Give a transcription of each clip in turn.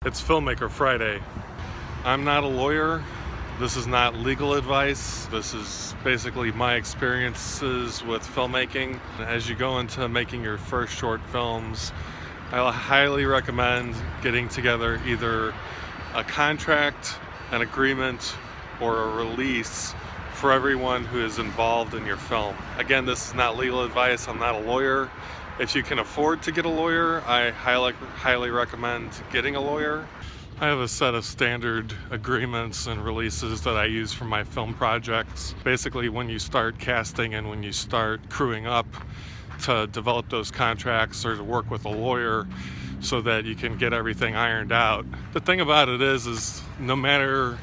It's Filmmaker Friday. I'm not a lawyer. This is not legal advice. This is basically my experiences with filmmaking. As you go into making your first short films, I highly recommend getting together either a contract, an agreement, or a release for everyone who is involved in your film. Again, this is not legal advice. I'm not a lawyer. If you can afford to get a lawyer, I highly recommend getting a lawyer. I have a set of standard agreements and releases that I use for my film projects. Basically, when you start casting and when you start crewing up, to develop those contracts or to work with a lawyer so that you can get everything ironed out. The thing about it is no matter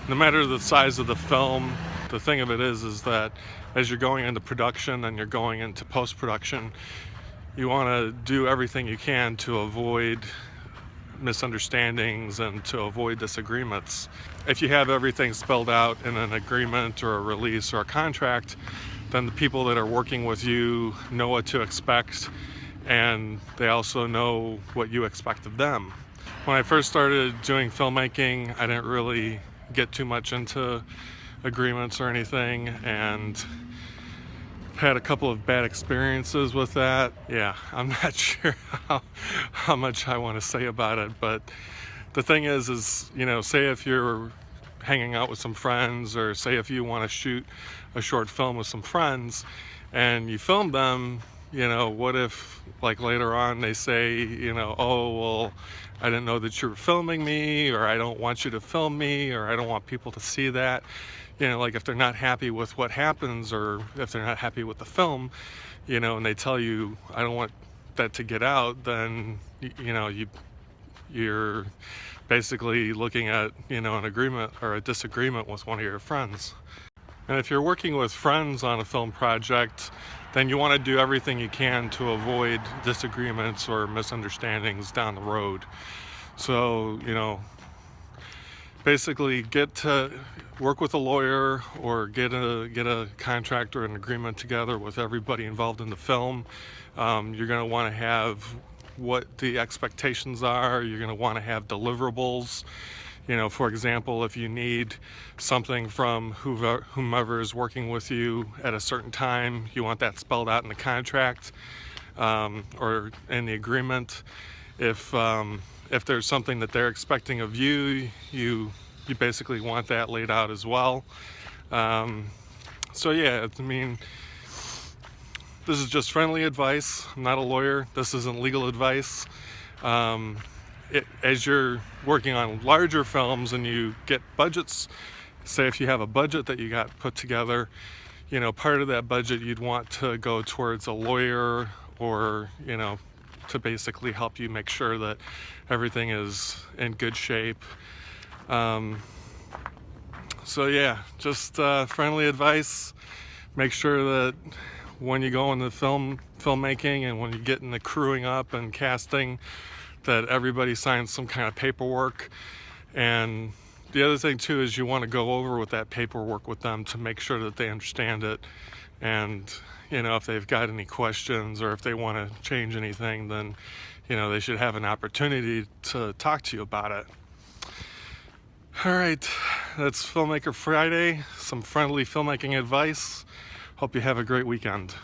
the size of the film, the thing of it is that as you're going into production and you're going into post-production, you want to do everything you can to avoid misunderstandings and to avoid disagreements. If you have everything spelled out in an agreement or a release or a contract, then the people that are working with you know what to expect, and they also know what you expect of them. When I first started doing filmmaking, I didn't really get too much into agreements or anything, and had a couple of bad experiences with that. Yeah, I'm not sure how much I want to say about it, but the thing is, you know, say if you're hanging out with some friends, or say if you want to shoot a short film with some friends and you film them, you know, what if like later on they say, you know, oh, well, I didn't know that you were filming me, or I don't want you to film me, or I don't want people to see that. You know, like if they're not happy with what happens, or if they're not happy with the film, you know, and they tell you, I don't want that to get out, then, you know, you're basically looking at, you know, an agreement or a disagreement with one of your friends. And if you're working with friends on a film project, then you want to do everything you can to avoid disagreements or misunderstandings down the road. So, you know, basically get to work with a lawyer or get a contract or an agreement together with everybody involved in the film. You're going to want to have what the expectations are. You're going to want to have deliverables. You know, for example, if you need something from whomever is working with you at a certain time, you want that spelled out in the contract or in the agreement. If there's something that they're expecting of you, you basically want that laid out as well. So yeah, I mean, this is just friendly advice. I'm not a lawyer. This isn't legal advice. As you're working on larger films and you get budgets, say if you have a budget that you got put together, you know, part of that budget you'd want to go towards a lawyer, or, you know, to basically help you make sure that everything is in good shape. So yeah, just friendly advice. Make sure that when you go into filmmaking and when you get into crewing up and casting, that everybody signs some kind of paperwork. And the other thing too is you want to go over with that paperwork with them to make sure that they understand it. And, you know, if they've got any questions or if they want to change anything, then, you know, they should have an opportunity to talk to you about it. All right, that's Filmmaker Friday, some friendly filmmaking advice. Hope you have a great weekend.